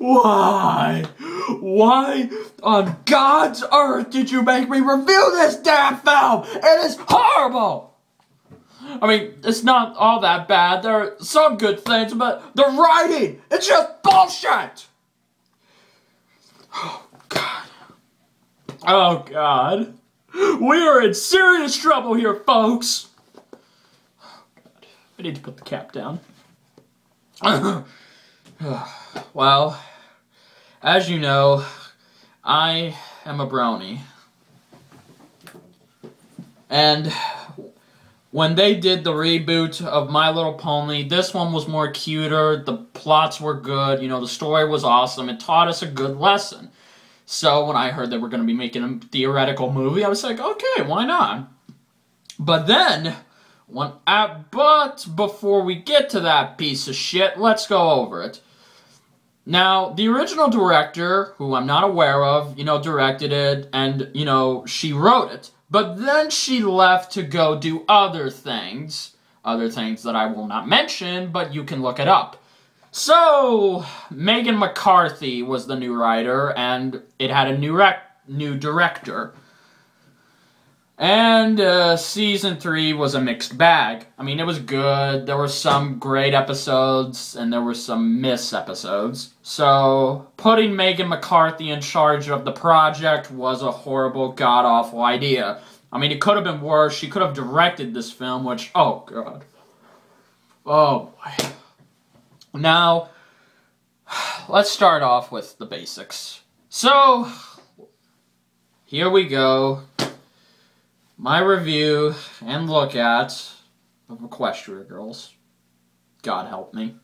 Why? Why on God's earth did you make me review this damn film? It is horrible! I mean, it's not all that bad. There are some good things, but the writing, it's just bullshit! Oh, God. Oh, God. We are in serious trouble here, folks. Oh, God. I need to put the cap down. Well, as you know, I am a brony. And when they did the reboot of My Little Pony, this one was more cuter, the plots were good, you know, the story was awesome, it taught us a good lesson. So when I heard that we're going to be making a theoretical movie, I was like, okay, why not? But then, but before we get to that piece of shit, let's go over it. Now, the original director, who I'm not aware of, you know, directed it, and, you know, she wrote it. But then she left to go do other things that I will not mention, but you can look it up. So, Megan McCarthy was the new writer, and it had a new director. And season 3 was a mixed bag. I mean, it was good. There were some great episodes, and there were some miss episodes. So, putting Megan McCarthy in charge of the project was a horrible, god-awful idea. I mean, it could have been worse. She could have directed this film, which, oh, God. Oh, boy. Now, let's start off with the basics. So, here we go. My review and look at of Equestria Girls. God help me.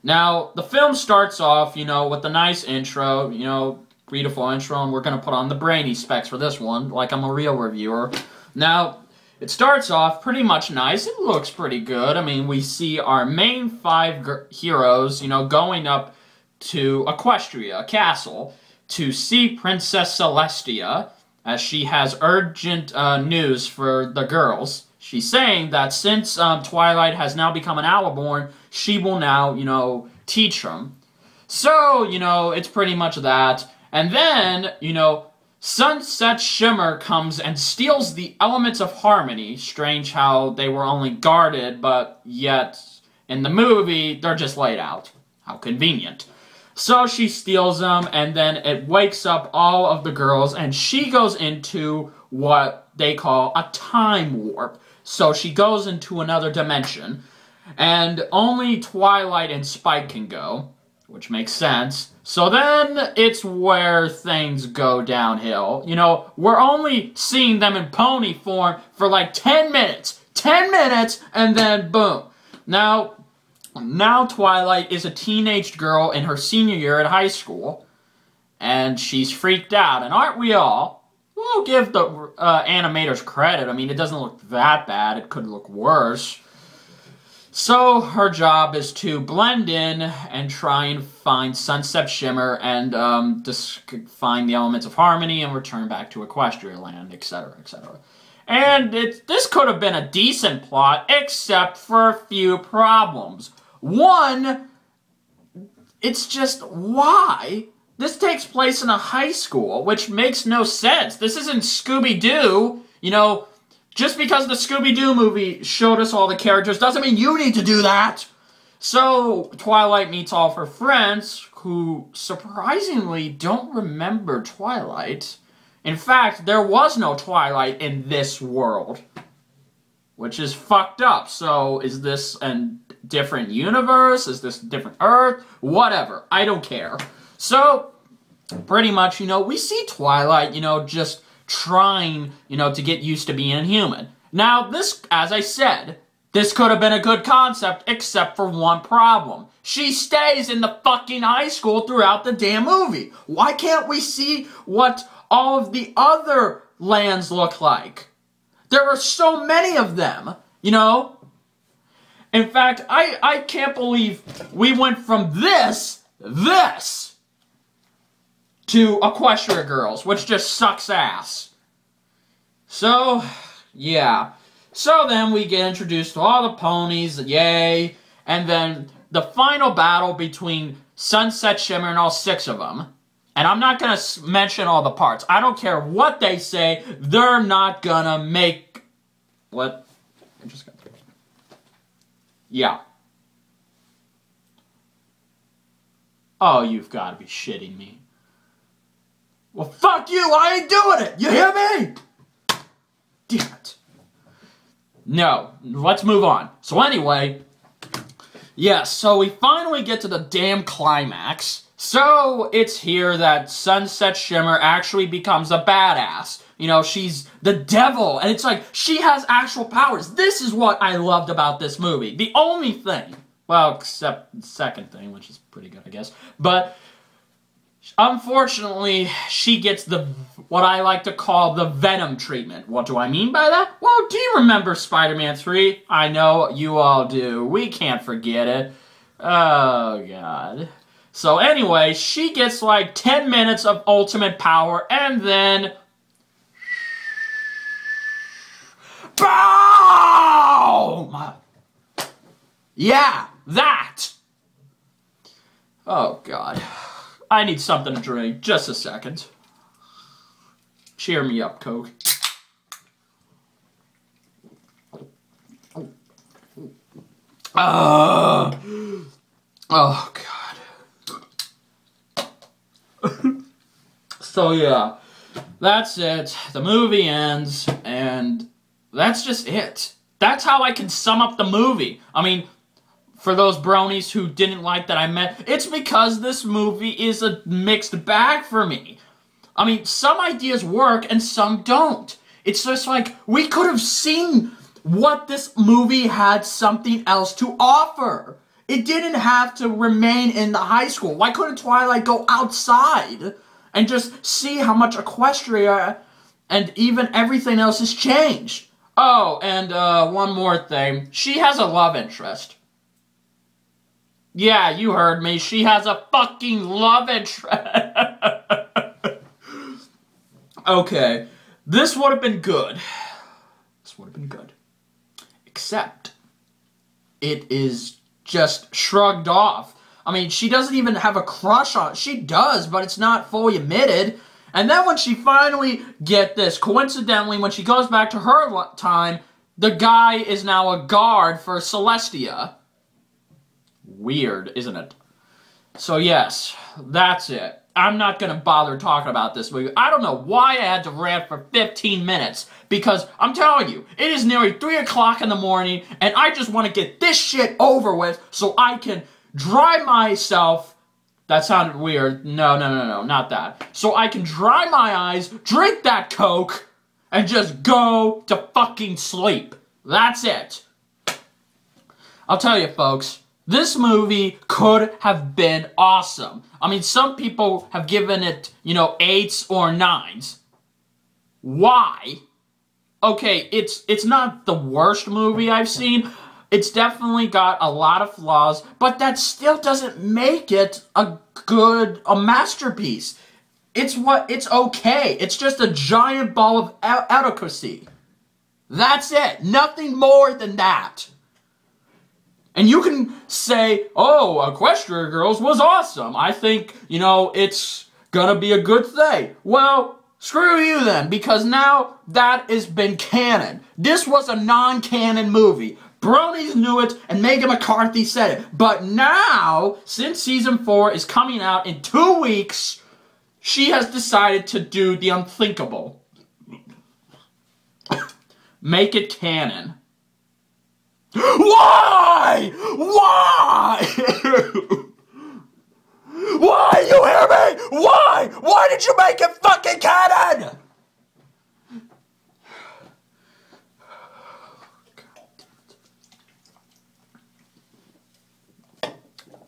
Now, the film starts off, you know, with a nice intro, you know, beautiful intro, and we're going to put on the brainy specs for this one, like I'm a real reviewer. Now, it starts off pretty much nice. It looks pretty good. I mean, we see our main 5 heroes, you know, going up to Equestria, a castle, to see Princess Celestia, as she has urgent news for the girls. She's saying that since Twilight has now become an Owlborn, she will now, you know, teach them. So, you know, it's pretty much that. And then, you know, Sunset Shimmer comes and steals the elements of harmony. Strange how they were only guarded, but yet in the movie, they're just laid out. How convenient. So she steals them, and then it wakes up all of the girls, and she goes into what they call a time warp. So she goes into another dimension, and only Twilight and Spike can go, which makes sense. So then it's where things go downhill. You know, we're only seeing them in pony form for like 10 minutes. 10 minutes, and then boom. Now Twilight is a teenage girl in her senior year at high school, and she's freaked out, and aren't we all? We'll give the animators credit. I mean, it doesn't look that bad. It could look worse. So her job is to blend in and try and find Sunset Shimmer and just find the elements of harmony and return back to Equestria Land, etc., etc. And this could have been a decent plot, except for a few problems. One, it's just, why? This takes place in a high school, which makes no sense. This isn't Scooby-Doo. You know, just because the Scooby-Doo movie showed us all the characters doesn't mean you need to do that. So, Twilight meets all of her friends, who surprisingly don't remember Twilight. In fact, there was no Twilight in this world, which is fucked up. So, is this a different universe? Is this a different Earth? Whatever. I don't care. So, pretty much, you know, we see Twilight, you know, just trying, you know, to get used to being human. Now, this, as I said, this could have been a good concept, except for one problem. She stays in the fucking high school throughout the damn movie. Why can't we see what all of the other lands look like? There are so many of them, you know? In fact, I can't believe we went from this, to Equestria Girls, which just sucks ass. So, yeah. So then we get introduced to all the ponies, yay, and then the final battle between Sunset Shimmer and all 6 of them. And I'm not going to mention all the parts. I don't care what they say. They're not going to make... What? I just got through. Yeah. Oh, you've got to be shitting me. Well, fuck you! I ain't doing it! You hear me? Damn it. No, let's move on. So anyway, yes, so we finally get to the damn climax. So it's here that Sunset Shimmer actually becomes a badass. You know, she's the devil, and it's like, she has actual powers. This is what I loved about this movie. The only thing, well, except the second thing, which is pretty good, I guess, but unfortunately, she gets the, what I like to call the Venom treatment. What do I mean by that? Well, do you remember Spider-Man 3? I know you all do. We can't forget it. Oh, God. So anyway, she gets like 10 minutes of ultimate power, and then... BOOM! Yeah, that! Oh, God. I need something to drink. Just a second. Cheer me up, Coke. Oh, God. So, yeah. That's it. The movie ends, and that's just it. That's how I can sum up the movie. I mean... For those bronies who didn't like that I meant, it's because this movie is a mixed bag for me. I mean, some ideas work and some don't. It's just like, we could have seen what this movie had something else to offer. It didn't have to remain in the high school. Why couldn't Twilight go outside and just see how much Equestria and even everything else has changed? Oh, and one more thing. She has a love interest. Yeah, you heard me. She has a fucking love interest. Okay. This would have been good. This would have been good. Except, it is just shrugged off. I mean, she doesn't even have a crush on it. She does, but it's not fully admitted. And then when she finally, get this, coincidentally, when she goes back to her time, the guy is now a guard for Celestia. Weird, isn't it? So yes, that's it. I'm not gonna bother talking about this movie. I don't know why I had to rant for 15 minutes, because I'm telling you, it is nearly 3 o'clock in the morning, and I just want to get this shit over with so I can dry myself. That sounded weird. No, not that. So I can dry my eyes, drink that Coke, and just go to fucking sleep. That's it. I'll tell you, folks. This movie could have been awesome. I mean, some people have given it, 8s or 9s. Why? Okay, it's not the worst movie I've seen. It's definitely got a lot of flaws, but that still doesn't make it a masterpiece. It's okay. It's just a giant ball of adequacy. That's it. Nothing more than that. And you can say, oh, Equestria Girls was awesome. I think, it's gonna be a good thing. Well, screw you then, because now that has been canon. This was a non-canon movie. Bronies knew it, and Megan McCarthy said it. But now, since Season 4 is coming out in 2 weeks, she has decided to do the unthinkable. Make it canon. Why? Why? Why? You hear me? Why? Why did you make it fucking canon?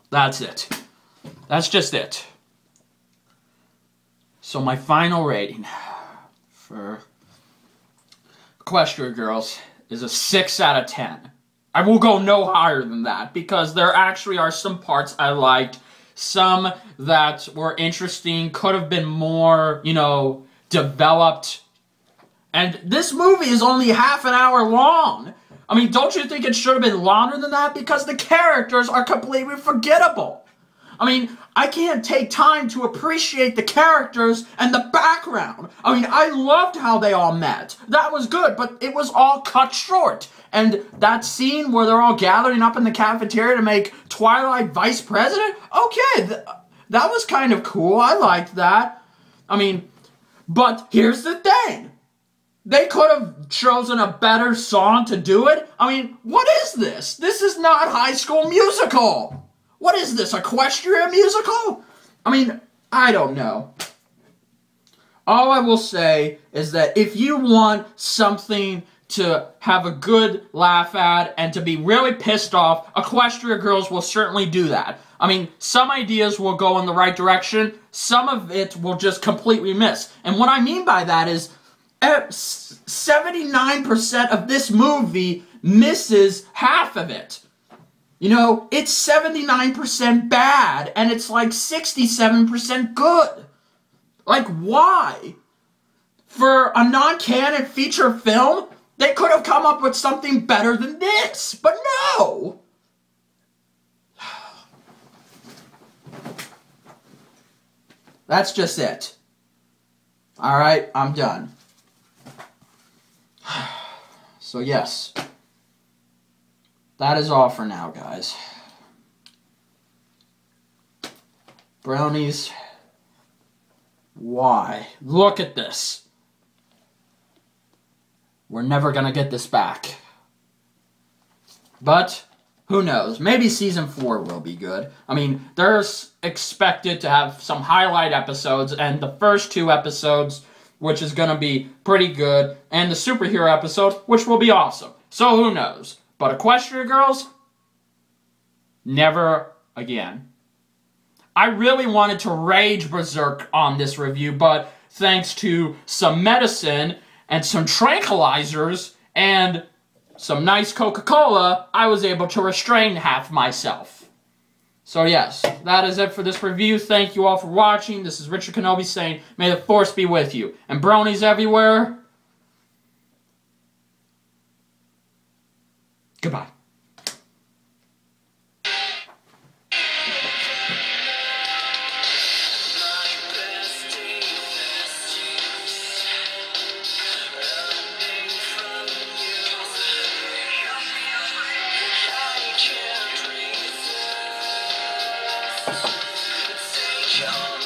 That's it. That's just it. So my final rating for Equestria Girls is a 6 out of 10. I will go no higher than that, because there actually are some parts I liked, some that were interesting, could have been more, developed. And this movie is only half an hour long. I mean, don't you think it should have been longer than that? Because the characters are completely forgettable. I mean, I can't take time to appreciate the characters and the background. I mean, I loved how they all met. That was good, but it was all cut short. And that scene where they're all gathering up in the cafeteria to make Twilight vice president? Okay, that was kind of cool. I liked that. I mean, but here's the thing. They could have chosen a better song to do it. I mean, what is this? This is not High School Musical. What is this, Equestria musical? I mean, I don't know. All I will say is that if you want something to have a good laugh at and to be really pissed off, Equestria Girls will certainly do that. I mean, some ideas will go in the right direction, some of it will just completely miss. And what I mean by that is 79% of this movie misses half of it. You know, it's 79% bad, and it's like 67% good. Like, why? For a non-canon feature film, they could have come up with something better than this, but no! That's just it. Alright, I'm done. So yes. That is all for now, guys. Brownies. Why? Look at this. We're never gonna get this back. But, who knows? Maybe Season 4 will be good. I mean, there's expected to have some highlight episodes, and the first 2 episodes, which is gonna be pretty good, and the superhero episode, which will be awesome. So who knows? But Equestria Girls? Never again. I really wanted to rage berserk on this review, but thanks to some medicine and some tranquilizers and some nice Coca-Cola, I was able to restrain half myself. So yes, that is it for this review. Thank you all for watching. This is Richard Kenobi saying, may the Force be with you. And bronies everywhere, goodbye. Take your